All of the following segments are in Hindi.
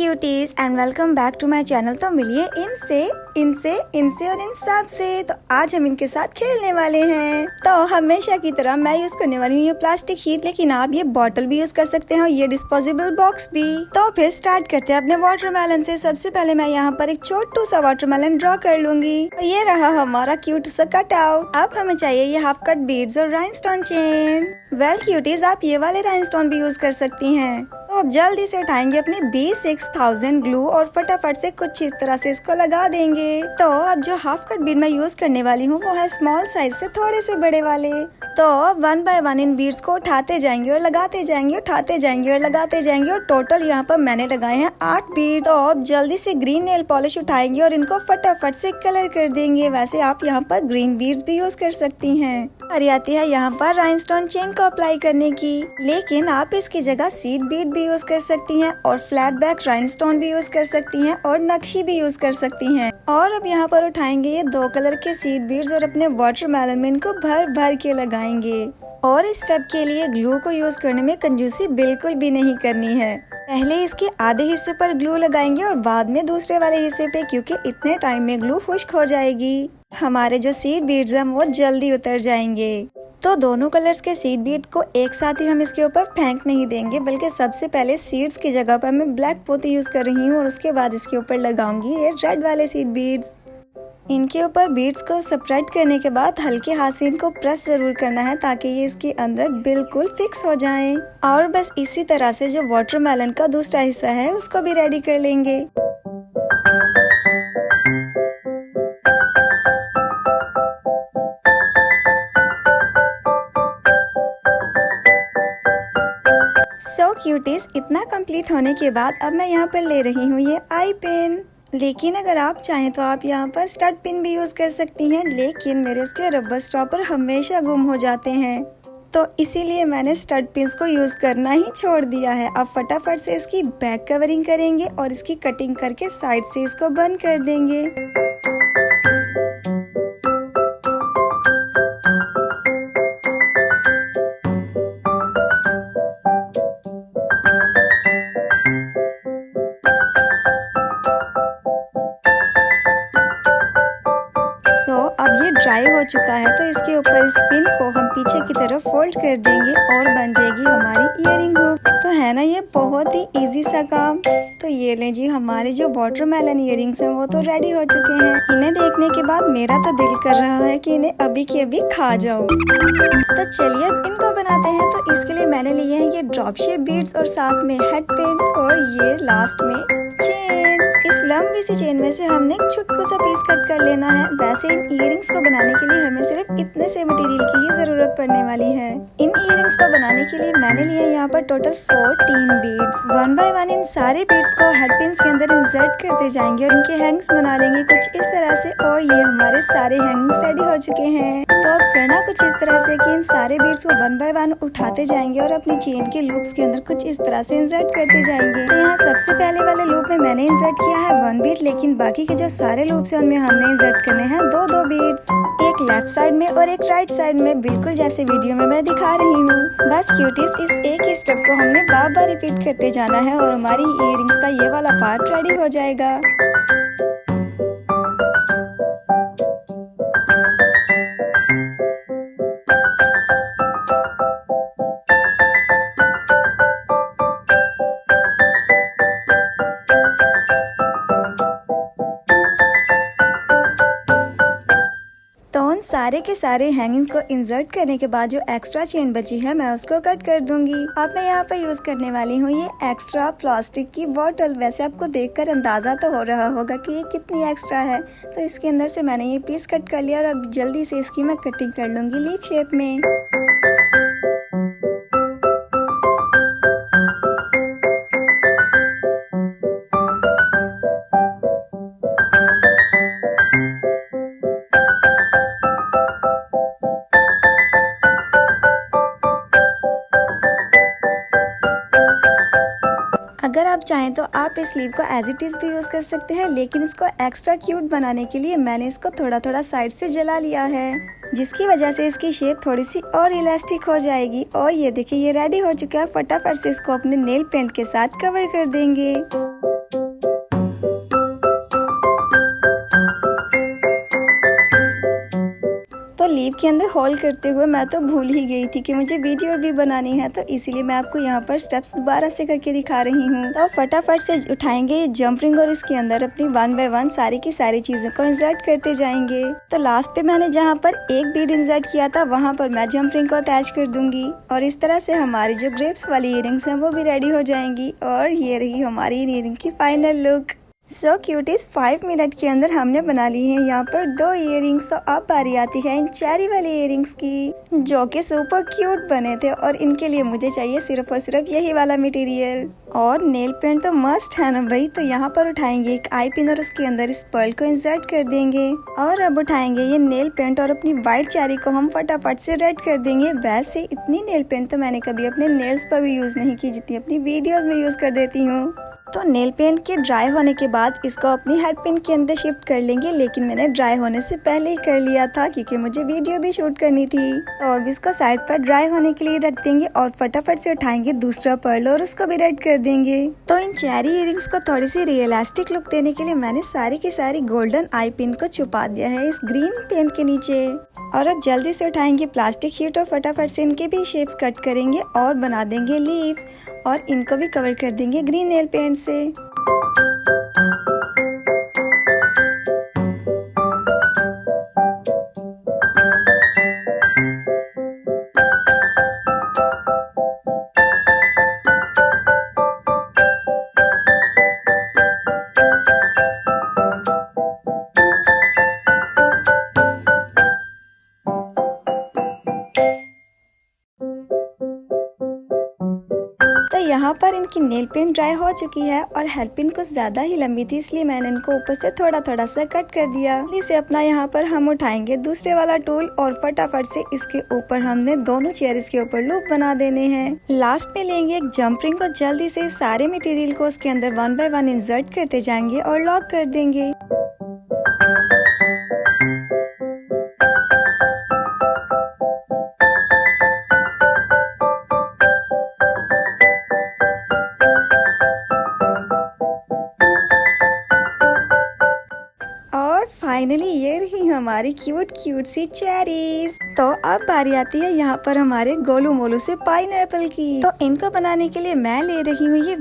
Cuties and welcome back to my channel. तो मिलिए इनसे और इन सब से। तो आज हम इनके साथ खेलने वाले हैं। तो हमेशा की तरह मैं यूज करने वाली हूँ ये प्लास्टिक शीट, लेकिन आप ये बॉटल भी यूज कर सकते हैं और ये डिस्पोजेबल बॉक्स भी। तो फिर स्टार्ट करते हैं अपने वाटरमेलन से। सबसे पहले मैं यहाँ पर एक छोटू सा वाटरमेलन ड्रॉ कर लूंगी। ये रहा हमारा क्यूट सा कट आउट। अब हमें चाहिए ये हाफ कट बीड्स और राइनस्टोन चेन। वेल क्यूटीज, आप ये वाले राइनस्टोन भी यूज कर सकती हैं। तो अब जल्दी से उठाएंगे अपनी B6000 ग्लू और फटाफट से कुछ इस तरह से इसको लगा देंगे। तो अब जो हाफ कट बीड मैं यूज करने वाली हूँ वो है स्मॉल साइज से थोड़े से बड़े वाले। तो one by one in beads को उठाते जाएंगे और लगाते जाएंगे, उठाते जाएंगे और लगाते जाएंगे। और टोटल यहाँ पर मैंने लगाए हैं 8 बीड। तो अब जल्दी से ग्रीन नेल पॉलिश उठाएंगे और इनको फटाफट से कलर कर देंगे। वैसे आप यहाँ पर ग्रीन बीड्स भी यूज कर सकती हैं। बारी आती है यहाँ पर राइनस्टोन चेन को अप्लाई करने की, लेकिन आप इसकी जगह सीड बीड भी यूज कर सकती हैं और फ्लैट बैक राइनस्टोन भी यूज कर सकती हैं और नक्शी भी यूज कर सकती हैं। और अब यहाँ पर उठाएंगे ये 2 कलर के सीड बीड्स और अपने वाटरमेलन में इनको भर भर के लगाएंगे। और इस स्टेप के लिए ग्लू को यूज करने में कंजूसी बिल्कुल भी नहीं करनी है। पहले इसके आधे हिस्से पर ग्लू लगाएंगे और बाद में दूसरे वाले हिस्से पे, क्योंकि इतने टाइम में ग्लू खुश्क हो जाएगी। हमारे जो सीड बीड्स हैं वो जल्दी उतर जाएंगे। तो दोनों कलर्स के सीड बीड को एक साथ ही हम इसके ऊपर फेंक नहीं देंगे, बल्कि सबसे पहले सीड्स की जगह पर मैं ब्लैक पोती यूज कर रही हूँ और उसके बाद इसके ऊपर लगाऊंगी ये रेड वाले सीड बीड्स। इनके ऊपर बीड्स को स्प्रेड करने के बाद हल्के हाथ से इनको प्रेस जरूर करना है ताकि ये इसके अंदर बिल्कुल फिक्स हो जाएं। और बस इसी तरह से जो वाटरमेलन का दूसरा हिस्सा है उसको भी रेडी कर लेंगे। सो क्यूटीज, इतना कंप्लीट होने के बाद अब मैं यहाँ पर ले रही हूँ ये आई पिन। लेकिन अगर आप चाहें तो आप यहाँ पर स्टड पिन भी यूज कर सकती हैं, लेकिन मेरे इसके रबर स्टॉपर हमेशा गुम हो जाते हैं, तो इसीलिए मैंने स्टड पिन्स को यूज करना ही छोड़ दिया है। अब फटाफट से इसकी बैक कवरिंग करेंगे और इसकी कटिंग करके साइड से इसको बंद कर देंगे। अब ये ड्राई हो चुका है, तो इसके ऊपर इस पिन को हम पीछे की तरफ फोल्ड कर देंगे और बन जाएगी हमारी इयरिंग हुक। तो है ना ये बहुत ही इजी सा काम। तो ये ले जी, हमारे जो वाटरमेलन इयरिंग्स हैं वो तो रेडी हो चुके हैं। इन्हें देखने के बाद मेरा तो दिल कर रहा है कि इन्हें अभी के अभी खा जाऊं। तो चलिए अब इनको बनाते हैं। तो इसके लिए मैंने लिए हैं ये ड्रॉप शेप बीड्स और साथ में हेड पिन्स और ये लास्ट में चेन। इस लंबी सी चेन में से हमने एक छोटा सा पीस कट कर लेना है। वैसे इन इयरिंग्स को बनाने के लिए हमें सिर्फ इतने से मटेरियल की ही जरूरत पड़ने वाली है। इन इयरिंग्स को बनाने के लिए मैंने लिए यहाँ पर total 14 beads. One by one in सारे बीड्स को हेड पिन्स के अंदर इंसर्ट करते जाएंगे और इनके हैंग्स बना लेंगे कुछ इस तरह से। और ये हमारे सारे हैंग्स रेडी हो चुके हैं। तो अब करना कुछ इस तरह से कि इन सारे बीड्स को वन बाय वन उठाते जाएंगे और अपनी चेन के लूप्स के अंदर कुछ इस तरह से इंसर्ट करते जाएंगे। तो यहाँ सबसे पहले वाले लूप में मैंने इंसर्ट किया है 1 बीड, लेकिन बाकी के जो सारे लूप्स हैं उनमें हमने इंसर्ट करने हैं 2-2 बीड्स, एक लेफ्ट साइड में और एक राइट साइड में, बिल्कुल जैसे वीडियो में मैं दिखा रही हूँ। बस क्यूटीज, इस एक ही स्टेप को हमने बार बार रिपीट करते जाना है और हमारी इयरिंग्स का ये वाला पार्ट रेडी हो जाएगा। तो उन सारे के सारे हैंगिंग्स को इंसर्ट करने के बाद जो एक्स्ट्रा चेन बची है मैं उसको कट कर दूंगी। अब मैं यहाँ पे यूज करने वाली हूँ ये एक्स्ट्रा प्लास्टिक की बोतल। वैसे आपको देखकर अंदाजा तो हो रहा होगा कि ये कितनी एक्स्ट्रा है। तो इसके अंदर से मैंने ये पीस कट कर लिया और अब जल्दी से इसकी मैं कटिंग कर लूंगी लीफ शेप में। अगर आप चाहें तो आप इस स्लीव को एज इट इज भी यूज कर सकते हैं, लेकिन इसको एक्स्ट्रा क्यूट बनाने के लिए मैंने इसको थोड़ा थोड़ा साइड से जला लिया है, जिसकी वजह से इसकी शेप थोड़ी सी और इलास्टिक हो जाएगी। और ये देखिए ये रेडी हो चुका है। फटाफट से इसको अपने नेल पेंट के साथ कवर कर देंगे। के अंदर होल्ड करते हुए मैं तो भूल ही गई थी कि मुझे वीडियो भी बनानी है, तो इसीलिए मैं आपको यहाँ पर स्टेप्स दोबारा से करके दिखा रही हूँ। तो फटाफट से उठाएंगे ये जंप रिंग और इसके अंदर अपनी 1 बाय 1 सारी की सारी चीजों को इंसर्ट करते जाएंगे। तो लास्ट पे मैंने जहाँ पर एक बीड इंसर्ट किया था वहाँ पर मैं जंप रिंग को अटैच कर दूंगी और इस तरह से हमारी जो ग्रेप्स वाली इयरिंग्स हैं वो भी रेडी हो जाएंगी। और ये रही हमारी इयरिंग की फाइनल लुक। सो क्यूटीज 5 मिनट के अंदर हमने बना ली है यहाँ पर 2 इयरिंग्स। तो अब बारी आती है इन चेरी वाले इयरिंग्स की, जो कि सुपर क्यूट बने थे और इनके लिए मुझे चाहिए सिर्फ और सिर्फ यही वाला मटेरियल। और नेल पेंट तो मस्ट है ना भाई। तो यहाँ पर उठाएंगे एक आई पिन और उसके अंदर इस पर्ल को इंसर्ट कर देंगे और अब उठाएंगे ये नेल पेंट और अपनी व्हाइट चेरी को हम फटाफट से रेड कर देंगे। वैसे इतनी नेल पेंट तो मैंने कभी अपने नेल्स पर भी यूज नहीं की जितनी अपनी वीडियोस में यूज कर देती हूँ। तो नेल पेंट के ड्राई होने के बाद इसको अपनी हेड पिन के अंदर शिफ्ट कर लेंगे, लेकिन मैंने ड्राई होने से पहले ही कर लिया था क्योंकि मुझे वीडियो भी शूट करनी थी। तो अब इसको साइड पर ड्राई होने के लिए रख देंगे और फटाफट से उठाएंगे दूसरा पर्ल और उसको भी रेड कर देंगे। तो इन चेरी इयरिंग्स को थोड़ी सी रियलिस्टिक लुक देने के लिए मैंने सारी की सारी गोल्डन आई पिन को छुपा दिया है इस ग्रीन पेंट के नीचे। और अब जल्दी से उठाएंगे प्लास्टिक शीट और फटाफट से इनके भी शेप्स कट करेंगे और बना देंगे लीव्स और इनको भी कवर कर देंगे ग्रीन नेल पेंट से। तो यहाँ पर इनकी नेल पेंट ड्राई हो चुकी है और हेड पिन कुछ ज्यादा ही लंबी थी, इसलिए मैंने इनको ऊपर से थोड़ा थोड़ा सा कट कर दिया। इसे अपना यहाँ पर हम उठाएंगे दूसरे वाला टूल और फटाफट से इसके ऊपर हमने दोनों चेयर्स के ऊपर लूप बना देने हैं। लास्ट में लेंगे एक जंप रिंग को, जल्दी से सारे मटेरियल को उसके अंदर 1 बाय 1 इंसर्ट करते जाएंगे और लॉक कर देंगे। फाइनली ये रही हमारी क्यूट क्यूट सी चेरीज। तो अब बारी आती है यहाँ पर हमारे गोलू मोलू से पाइनएप्पल की। तो इनको बनाने के लिए मैं ले रही हूँ ये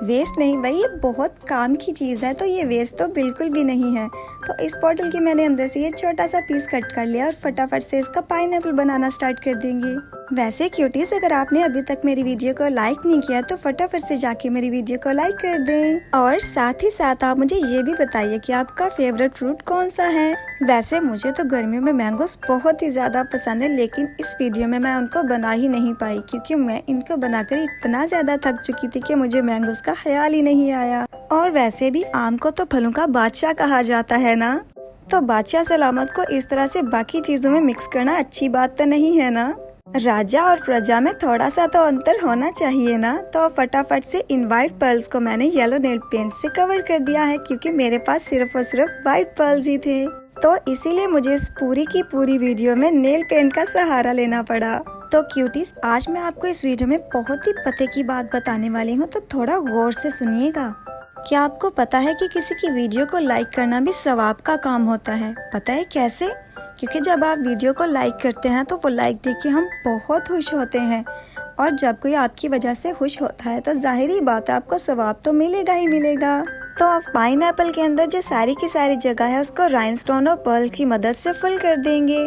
वेस्ट नहीं भाई, ये बहुत काम की चीज है, तो ये वेस्ट तो बिल्कुल भी नहीं है। तो इस बॉटल की मैंने अंदर से ये छोटा सा पीस कट कर लिया और फटाफट से इसका पाइनएप्पल बनाना स्टार्ट कर देंगे। वैसे क्यूटीज, अगर आपने अभी तक मेरी वीडियो को लाइक नहीं किया तो फटाफट से जाके मेरी वीडियो को लाइक कर दें और साथ ही साथ आप मुझे ये भी बताइए कि आपका फेवरेट फ्रूट कौन सा है। वैसे मुझे तो गर्मियों में मैंगोस बहुत ही ज्यादा पसंद है, लेकिन इस वीडियो में मैं उनको बना ही नहीं पाई क्योंकि मैं इनको बनाकर इतना ज्यादा थक चुकी थी कि मुझे मैंगोस का ख्याल ही नहीं आया। और वैसे भी आम को तो फलों का बादशाह कहा जाता है ना, तो बादशाह सलामत को इस तरह से बाकी चीजों में मिक्स करना अच्छी बात तो नहीं है ना। राजा और प्रजा में थोड़ा सा तो अंतर होना चाहिए ना। तो फटाफट से इन व्हाइट पर्ल्स को मैंने येलो नेल पेंट से कवर कर दिया है क्योंकि मेरे पास सिर्फ और सिर्फ व्हाइट पर्ल्स ही थे, तो इसीलिए मुझे इस पूरी की पूरी वीडियो में नेल पेंट का सहारा लेना पड़ा। तो क्यूटीज, आज मैं आपको इस वीडियो में बहुत ही पते की बात बताने वाली हूँ, तो थोड़ा गौर से सुनिएगा। क्या आपको पता है कि किसी की वीडियो को लाइक करना भी सवाब का काम होता है? पता है कैसे? क्योंकि जब आप वीडियो को लाइक करते हैं तो वो लाइक देख के हम बहुत खुश होते हैं, और जब कोई आपकी वजह से खुश होता है तो जाहिर बात है आपको सवाब तो मिलेगा ही मिलेगा। तो आप पाइनएप्पल के अंदर जो सारी की सारी जगह है उसको राइनस्टोन और पर्ल की मदद से फिल कर देंगे।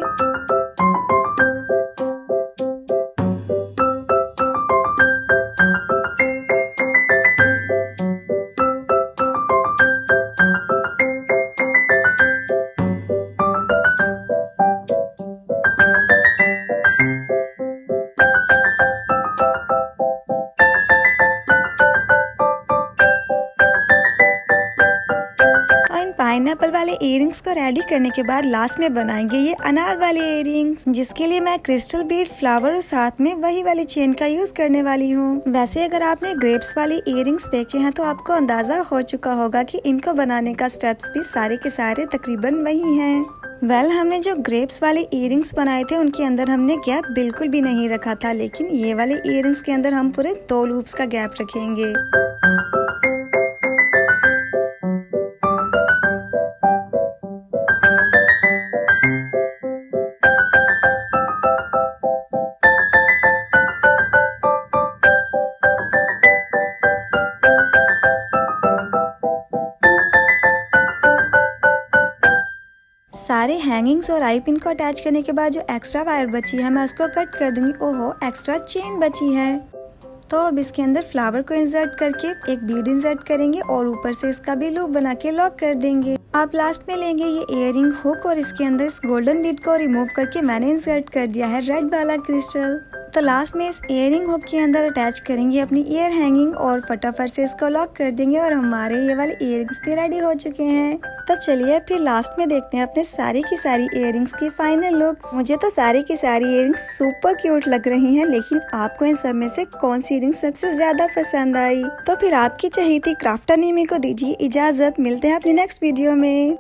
पाइनएप्पल वाले इयरिंग्स को रेडी करने के बाद लास्ट में बनाएंगे ये अनार वाले इयरिंग्स, जिसके लिए मैं क्रिस्टल बीड, फ्लावर और साथ में वही वाली चेन का यूज करने वाली हूँ। वैसे अगर आपने ग्रेप्स वाले इयरिंग्स देखे हैं तो आपको अंदाजा हो चुका होगा कि इनको बनाने का स्टेप्स भी सारे के सारे तकरीबन वही हैं। हमने जो ग्रेप्स वाले इयरिंग्स बनाए थे उनके अंदर हमने गैप बिल्कुल भी नहीं रखा था, लेकिन ये वाले इयरिंग्स के अंदर हम पूरे 2 लूप्स का गैप रखेंगे। सारे हैंगिंग्स और आई पिन को अटैच करने के बाद जो एक्स्ट्रा वायर बची है मैं उसको कट कर दूंगी। ओहो, एक्स्ट्रा चेन बची है। तो अब इसके अंदर फ्लावर को इंसर्ट करके एक बीड इंसर्ट करेंगे और ऊपर से इसका भी लूप बना के लॉक कर देंगे। आप लास्ट में लेंगे ये इयररिंग हुक और इसके अंदर इस गोल्डन बीड को रिमूव करके मैंने इंसर्ट कर दिया है रेड वाला क्रिस्टल। तो लास्ट में इस इयररिंग हुक के अंदर अटैच करेंगे अपनी ईयर हैंगिंग और फटाफट से इसको लॉक कर देंगे और हमारे ये वाले इयररिंग्स भी रेडी हो चुके हैं। तो चलिए फिर लास्ट में देखते हैं अपने सारी की सारी इयररिंग्स की फाइनल लुक। मुझे तो सारी की सारी इयररिंग्स सुपर क्यूट लग रही हैं, लेकिन आपको इन सब में से कौन सी इयररिंग सबसे ज्यादा पसंद आई? तो फिर आपकी चहेती क्राफ्टर नीमी को दीजिए इजाजत। मिलते हैं अपनी नेक्स्ट वीडियो में।